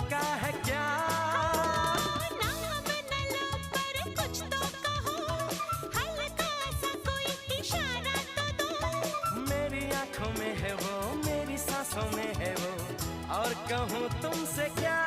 उसका है क्या? नाम न लो पर कुछ तो कहो, हल्का सा कोई इशारा तो दो। मेरी आंखों में है वो, मेरी सांसों में है वो, और कहूँ तुमसे क्या?